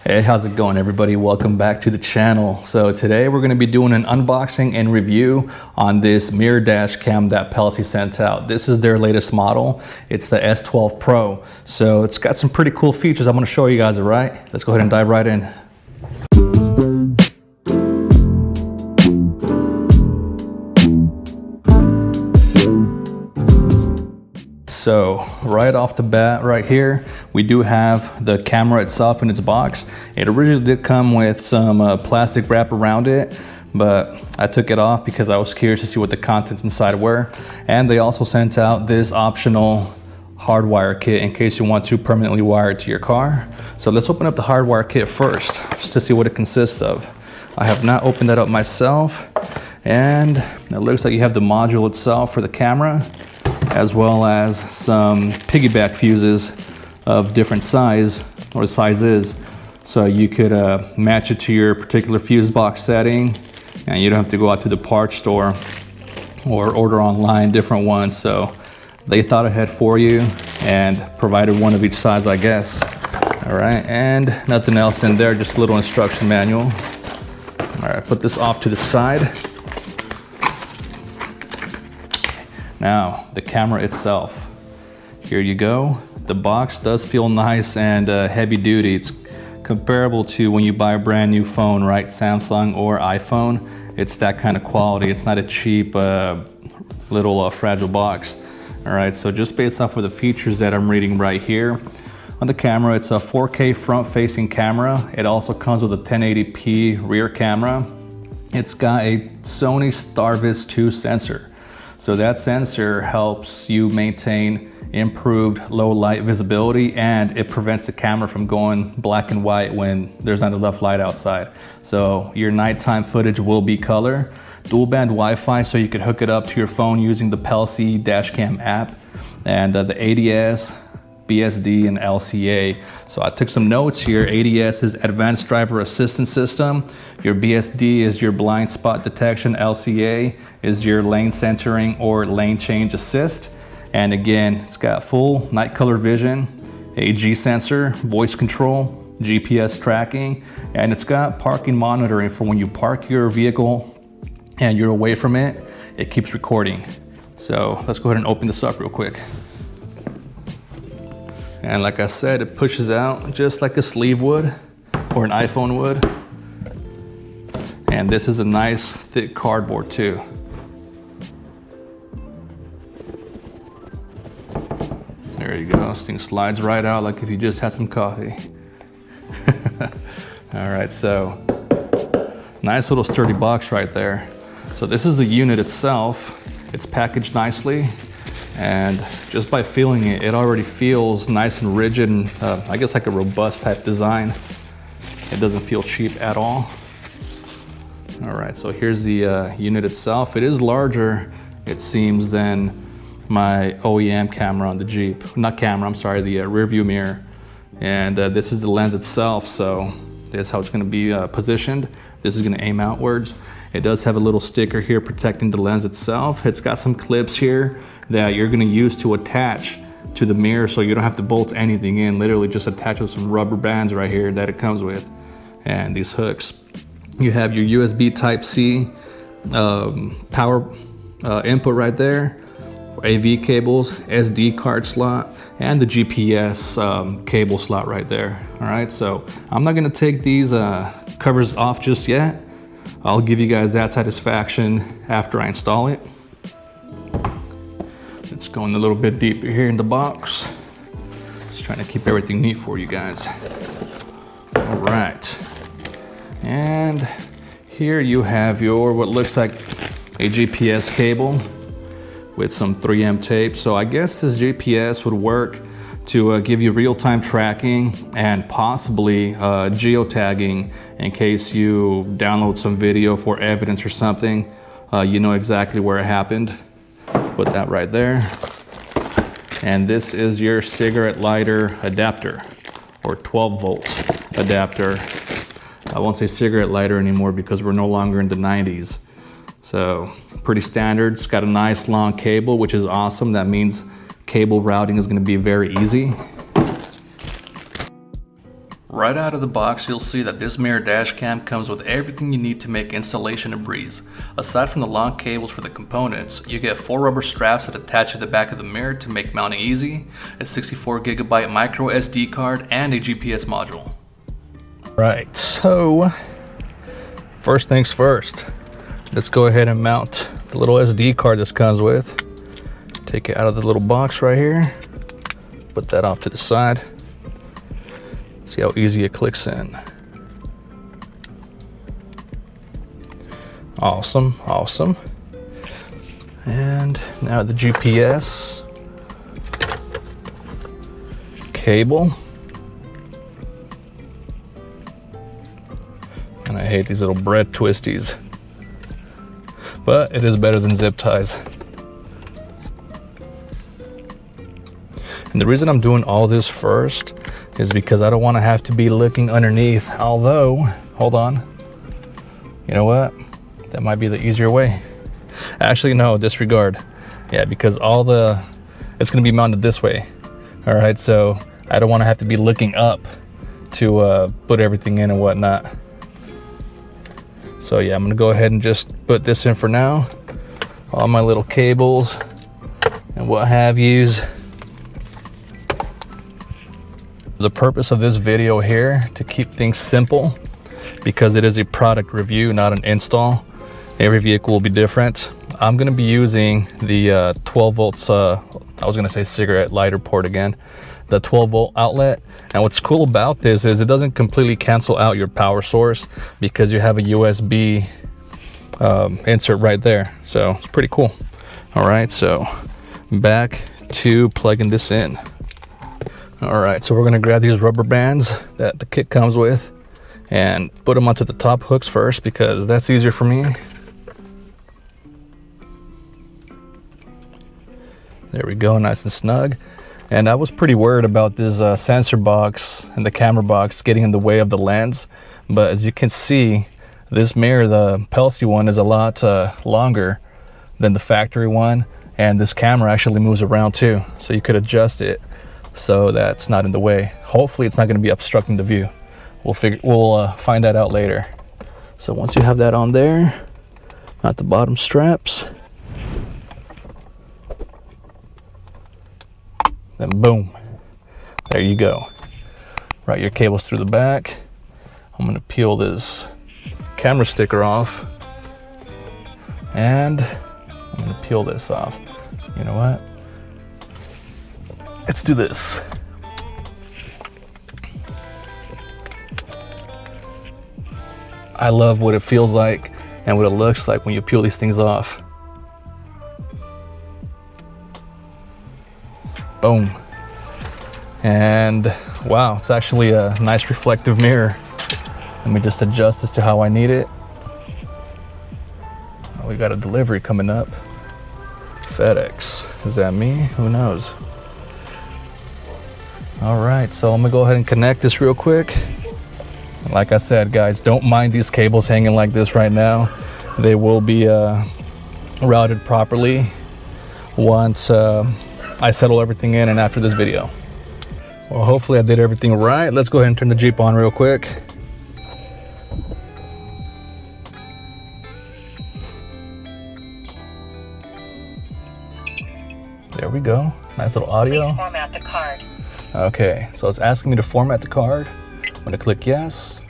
Hey, how's it going everybody? Welcome back to the channel. So today we're going to be doing an unboxing and review on this mirror dash cam that Pelsee sent out. This is their latest model. It's the S12 Pro. So it's got some pretty cool features. I'm going to show you guys it, right? Let's go ahead and dive right in. So right off the bat right here, we do have the camera itself in its box. It originally did come with some plastic wrap around it, but I took it off because I was curious to see what the contents inside were. And they also sent out this optional hardwire kit in case you want to permanently wire it to your car. So let's open up the hardwire kit first, just to see what it consists of. I have not opened that up myself. And it looks like you have the module itself for the camera, as well as some piggyback fuses of different size or sizes. So you could match it to your particular fuse box setting, and you don't have to go out to the parts store or order online different ones. So they thought ahead for you and provided one of each size, I guess. All right, and nothing else in there, just a little instruction manual. All right, put this off to the side. Now, the camera itself. Here you go. The box does feel nice and heavy duty. It's comparable to when you buy a brand new phone, right? Samsung or iPhone. It's that kind of quality. It's not a cheap little fragile box. All right, so just based off of the features that I'm reading right here, on the camera, it's a 4K front-facing camera. It also comes with a 1080p rear camera. It's got a Sony STARVIS 2 sensor. So that sensor helps you maintain improved low light visibility, and it prevents the camera from going black and white when there's not enough light outside. So your nighttime footage will be color. Dual band Wi-Fi, so you could hook it up to your phone using the Pelsee Dashcam app, and the ADS, BSD, and LCA. So I took some notes here. ADS is Advanced Driver Assistance System. Your BSD is your blind spot detection. LCA is your lane centering or lane change assist. And again, it's got full night color vision, a G sensor, voice control, GPS tracking, and it's got parking monitoring for when you park your vehicle and you're away from it, it keeps recording. So let's go ahead and open this up real quick. And like I said, it pushes out just like a sleeve would or an iPhone would. And this is a nice thick cardboard too. There you go, this thing slides right out like if you just had some coffee. All right, so nice little sturdy box right there. So this is the unit itself. It's packaged nicely. And just by feeling it, it already feels nice and rigid and I guess like a robust type design. It doesn't feel cheap at all. All right, so here's the unit itself. It is larger, it seems, than my OEM camera on the Jeep. Not camera, I'm sorry, the rear view mirror. And this is the lens itself, so this is how it's gonna be positioned. This is gonna aim outwards. It does have a little sticker here protecting the lens itself. It's got some clips here that you're gonna use to attach to the mirror, so you don't have to bolt anything in. Literally just attach with some rubber bands right here that it comes with, and these hooks. You have your USB Type-C power input right there, AV cables, SD card slot, and the GPS cable slot right there. All right, so I'm not gonna take these covers off just yet. I'll give you guys that satisfaction after I install it. Let's go in a little bit deeper here in the box. Just trying to keep everything neat for you guys. All right. And here you have your, what looks like a GPS cable with some 3M tape. So I guess this GPS would work to give you real-time tracking and possibly geotagging in case you download some video for evidence or something. You know exactly where it happened. Put that right there. And this is your cigarette lighter adapter, or 12 volt adapter. I won't say cigarette lighter anymore because we're no longer in the 90s. So pretty standard. It's got a nice long cable, which is awesome. That means cable routing is going to be very easy. Right out of the box, you'll see that this mirror dash cam comes with everything you need to make installation a breeze. Aside from the long cables for the components, you get 4 rubber straps that attach to the back of the mirror to make mounting easy, a 64GB micro SD card, and a GPS module. Right, so first things first, let's go ahead and mount the little SD card this comes with. Take it out of the little box right here, put that off to the side. See how easy it clicks in. Awesome, awesome. And now the GPS cable. And I hate these little bread twisties, but it is better than zip ties. And the reason I'm doing all this first is because I don't want to have to be looking underneath. Although, hold on, you know what? That might be the easier way. Actually, no, disregard. Yeah, because it's gonna be mounted this way. All right, so I don't want to have to be looking up to put everything in and whatnot. So yeah, I'm gonna go ahead and just put this in for now. All my little cables and what have yous. The purpose of this video here, to keep things simple, because it is a product review, not an install. Every vehicle will be different. I'm gonna be using the 12 volts, I was gonna say cigarette lighter port again, the 12 volt outlet. And what's cool about this is it doesn't completely cancel out your power source because you have a USB insert right there. So it's pretty cool. All right, so back to plugging this in. All right, so we're gonna grab these rubber bands that the kit comes with and put them onto the top hooks first because that's easier for me. There we go, nice and snug. And I was pretty worried about this sensor box and the camera box getting in the way of the lens. But as you can see, this mirror, the Pelsee one, is a lot longer than the factory one. And this camera actually moves around too. So you could adjust it so that's not in the way. Hopefully it's not going to be obstructing the view. We'll find that out later. So once you have that on there, at the bottom straps, then boom, there you go. Route your cables through the back. I'm going to peel this camera sticker off, and I'm going to peel this off. You know what? Let's do this. I love what it feels like and what it looks like when you peel these things off. Boom. And wow, it's actually a nice reflective mirror. Let me just adjust this to how I need it. Oh, we got a delivery coming up. FedEx. Is that me? Who knows? All right, so I'm gonna go ahead and connect this real quick. Like I said, guys, don't mind these cables hanging like this right now. They will be routed properly once I settle everything in and after this video. Well, hopefully I did everything right. Let's go ahead and turn the Jeep on real quick. There we go. Nice little audio. Please format the card. Okay, so it's asking me to format the card. I'm gonna click yes.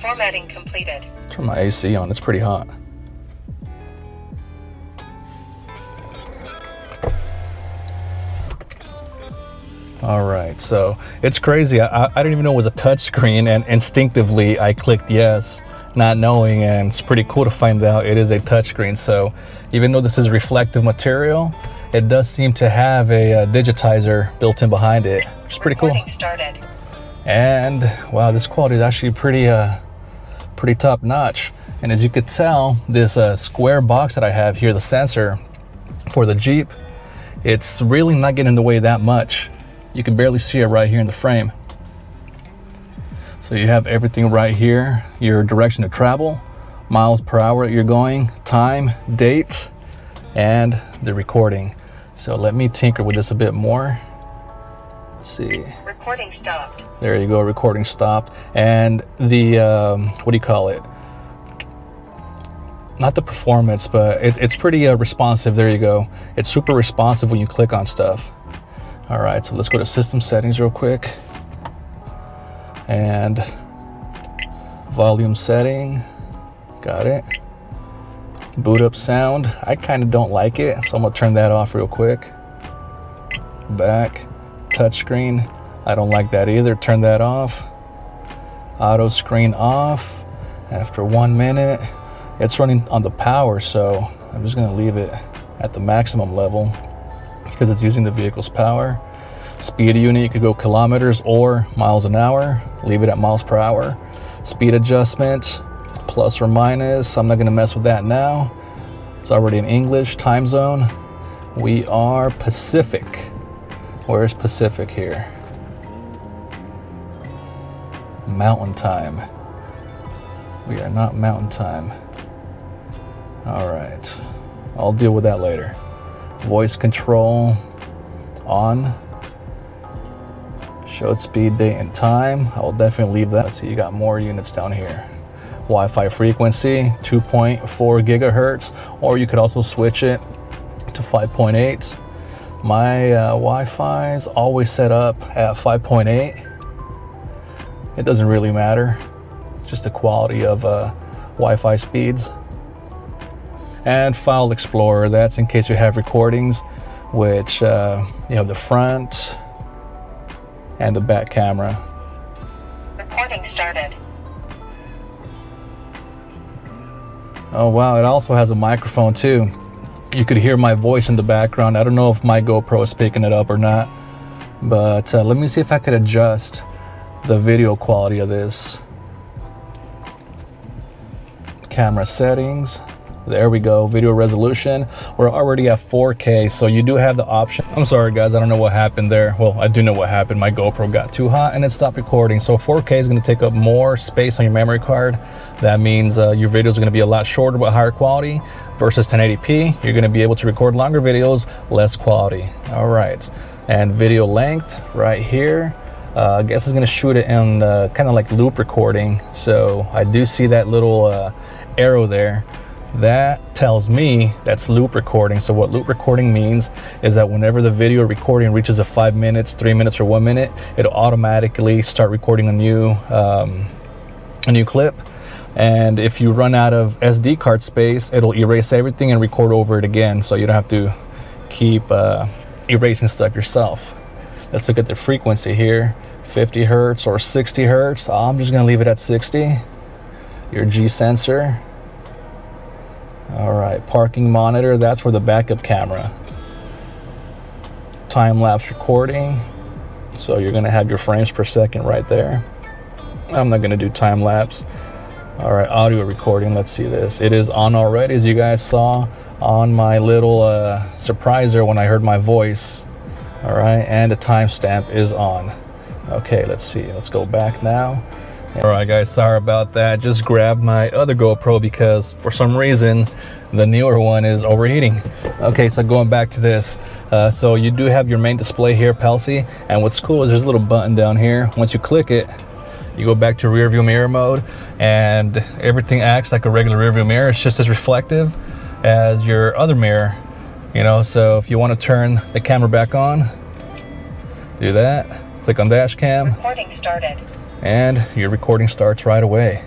Formatting completed. Turn my AC on, it's pretty hot. All right, so it's crazy. I didn't even know it was a touch screen, and instinctively I clicked yes, not knowing, and it's pretty cool to find out it is a touch screen. So even though this is reflective material, it does seem to have a digitizer built in behind it, which is pretty cool. Recording started. And wow, this quality is actually pretty top notch. And as you could tell, this square box that I have here, the sensor for the Jeep, it's really not getting in the way that much. You can barely see it right here in the frame. So you have everything right here, your direction of travel, miles per hour that you're going, time, date, and the recording. So let me tinker with this a bit more. Let's see. Recording stopped. There you go, recording stopped. And the, what do you call it? Not the performance, but it's pretty responsive. There you go. It's super responsive when you click on stuff. All right, so let's go to system settings real quick. And volume setting, got it. Boot up sound, I kind of don't like it, so I'm gonna turn that off real quick. Back, touchscreen, I don't like that either, turn that off. Auto screen off. After 1 minute, it's running on the power, so I'm just gonna leave it at the maximum level because it's using the vehicle's power. Speed unit, you could go kilometers or miles an hour, leave it at miles per hour. Speed adjustment, plus or minus, I'm not gonna mess with that now. It's already in English. Time zone, we are Pacific. Where's Pacific here? Mountain time. We are not mountain time. All right, I'll deal with that later. Voice control on. Showed speed, date, and time. I will definitely leave that. Let's see, you got more units down here. Wi-Fi frequency, 2.4 gigahertz, or you could also switch it to 5.8. My Wi-Fi is always set up at 5.8. It doesn't really matter. It's just the quality of Wi-Fi speeds. And File Explorer, that's in case you have recordings, which you have the front and the back camera. Recording started. Oh wow, it also has a microphone too. You could hear my voice in the background. I don't know if my GoPro is picking it up or not, but let me see if I could adjust the video quality of this. Camera settings. There we go, video resolution. We're already at 4K, so you do have the option. I'm sorry guys, I don't know what happened there. Well, I do know what happened. My GoPro got too hot and it stopped recording. So 4K is gonna take up more space on your memory card. That means your videos are gonna be a lot shorter but higher quality versus 1080p. You're gonna be able to record longer videos, less quality. All right, and video length right here. I guess it's gonna shoot it in kind of like loop recording. So I do see that little arrow there. That tells me that's loop recording. So what loop recording means is that whenever the video recording reaches a 5 minutes, 3 minutes, or 1 minute, it'll automatically start recording a new clip. And if you run out of SD card space, it'll erase everything and record over it again. So you don't have to keep erasing stuff yourself. Let's look at the frequency here. 50 hertz or 60 hertz. I'm just gonna leave it at 60. Your G sensor. All right, parking monitor, that's for the backup camera. Time-lapse recording, so you're gonna have your frames per second right there. I'm not gonna do time-lapse. All right, audio recording, let's see this. It is on already, as you guys saw on my little surpriser when I heard my voice. All right, and the timestamp is on. Okay, let's see, let's go back now. All right guys, sorry about that. Just grabbed my other GoPro because for some reason the newer one is overheating. Okay, so going back to this, so you do have your main display here, Pelsee, and what's cool is there's a little button down here. Once you click it, you go back to rear view mirror mode and everything acts like a regular rear view mirror. It's just as reflective as your other mirror, you know. So if you want to turn the camera back on, do that, click on dash cam. Recording started. And your recording starts right away.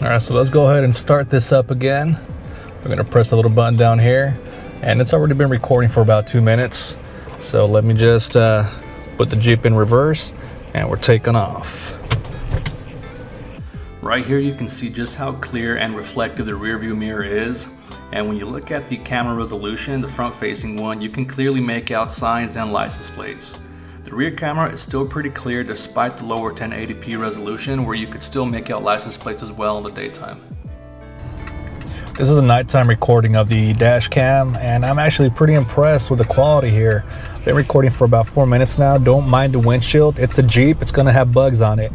All right, so let's go ahead and start this up again. We're gonna press the little button down here, and it's already been recording for about 2 minutes. So let me just put the Jeep in reverse, and we're taking off. Right here you can see just how clear and reflective the rear view mirror is. And when you look at the camera resolution, the front facing one, you can clearly make out signs and license plates. The rear camera is still pretty clear despite the lower 1080p resolution, where you could still make out license plates as well in the daytime. This is a nighttime recording of the dash cam, and I'm actually pretty impressed with the quality here. Been recording for about 4 minutes now. Don't mind the windshield. It's a Jeep, it's gonna have bugs on it.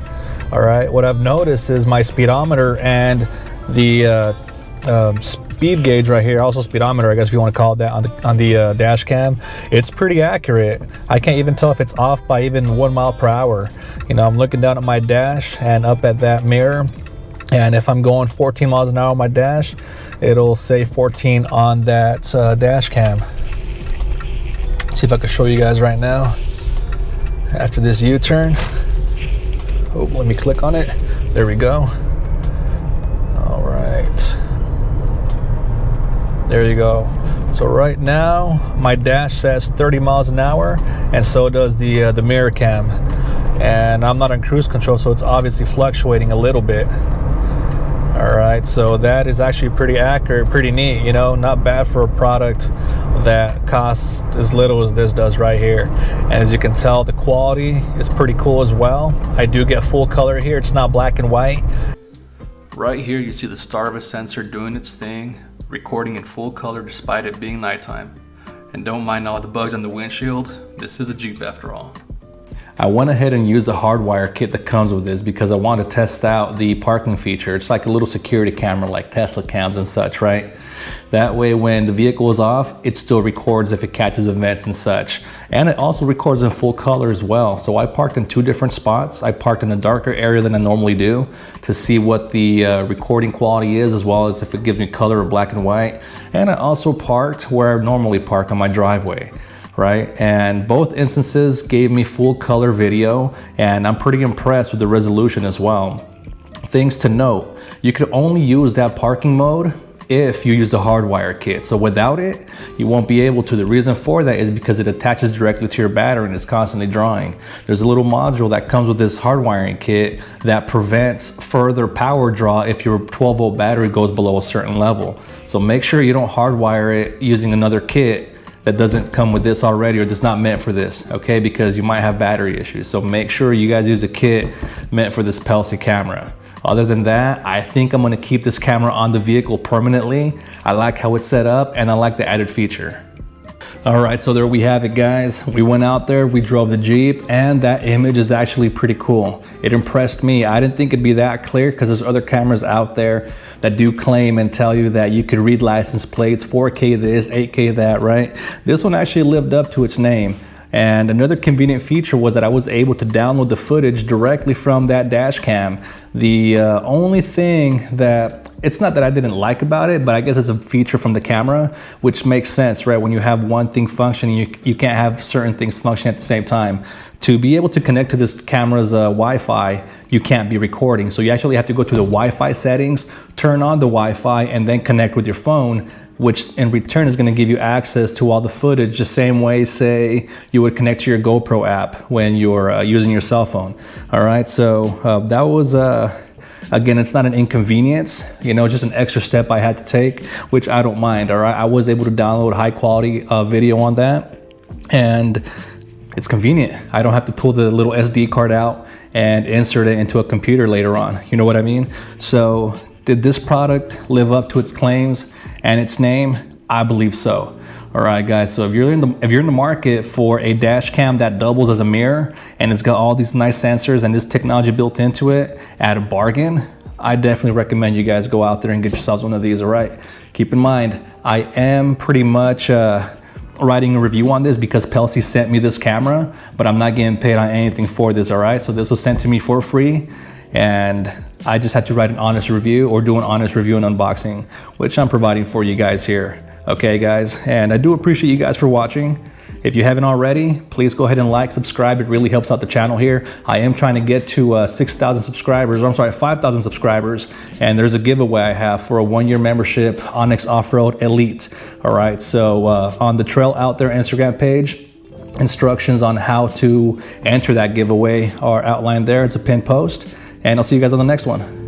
All right, what I've noticed is my speedometer and the speed gauge right here, also speedometer, I guess if you want to call it that, on the dash cam, it's pretty accurate. I can't even tell if it's off by even 1 mile per hour. You know, I'm looking down at my dash and up at that mirror, and if I'm going 14 miles an hour on my dash, it'll say 14 on that dash cam. Let's see if I can show you guys right now. After this U-turn, oh, let me click on it. There we go. All right. There you go. So right now, my dash says 30 miles an hour, and so does the mirror cam. And I'm not on cruise control, so it's obviously fluctuating a little bit. All right, so that is actually pretty accurate, pretty neat, you know, not bad for a product that costs as little as this does right here. And as you can tell, the quality is pretty cool as well. I do get full color here, it's not black and white. Right here you see the STARVIS sensor doing its thing, recording in full color despite it being nighttime. And don't mind all the bugs on the windshield, this is a Jeep after all. I went ahead and used the hardwire kit that comes with this because I want to test out the parking feature. It's like a little security camera like Tesla cams and such, right? That way when the vehicle is off, it still records if it catches events and such. And it also records in full color as well. So I parked in 2 different spots. I parked in a darker area than I normally do to see what the recording quality is, as well as if it gives me color or black and white. And I also parked where I normally park on my driveway. Right, and both instances gave me full color video, and I'm pretty impressed with the resolution as well. Things to note: you could only use that parking mode if you use the hardwire kit. So without it, you won't be able to. The reason for that is because it attaches directly to your battery and it's constantly drawing. There's a little module that comes with this hardwiring kit that prevents further power draw if your 12-volt battery goes below a certain level. So make sure you don't hardwire it using another kit that doesn't come with this already, or that's not meant for this, okay? Because you might have battery issues. So make sure you guys use a kit meant for this Pelsee camera. Other than that, I think I'm gonna keep this camera on the vehicle permanently. I like how it's set up, and I like the added feature. All right, so there we have it, guys. We went out there, we drove the Jeep, and that image is actually pretty cool. It impressed me. I didn't think it'd be that clear because there's other cameras out there that do claim and tell you that you could read license plates, 4K this, 8K that, right? This one actually lived up to its name. And another convenient feature was that I was able to download the footage directly from that dash cam. The only thing that, it's not that I didn't like about it, but I guess it's a feature from the camera, which makes sense, right? When you have one thing functioning, you can't have certain things functioning at the same time. To be able to connect to this camera's Wi-Fi, you can't be recording. So you actually have to go to the Wi-Fi settings, turn on the Wi-Fi, and then connect with your phone, which in return is going to give you access to all the footage the same way, say, you would connect to your GoPro app when you're using your cell phone. All right, so that was, again, it's not an inconvenience, you know, just an extra step I had to take, which I don't mind, all right? I was able to download high quality video on that, and it's convenient. I don't have to pull the little SD card out and insert it into a computer later on, you know what I mean? So did this product live up to its claims and its name? I believe so. All right, guys, so if you're in the market for a dash cam that doubles as a mirror and it's got all these nice sensors and this technology built into it at a bargain, I definitely recommend you guys go out there and get yourselves one of these, all right? Keep in mind, I am pretty much writing a review on this because Pelsee sent me this camera, but I'm not getting paid on anything for this, all right? So this was sent to me for free, and I just had to write an honest review or do an honest review and unboxing, which I'm providing for you guys here. Okay, guys, and I do appreciate you guys for watching. If you haven't already, please go ahead and like, subscribe. It really helps out the channel here. I am trying to get to 6,000 subscribers, or I'm sorry, 5,000 subscribers. And there's a giveaway I have for a 1-year membership, Onyx Off-Road Elite. All right, so on the Trail Out There Instagram page, instructions on how to enter that giveaway are outlined there. It's a pinned post, and I'll see you guys on the next one.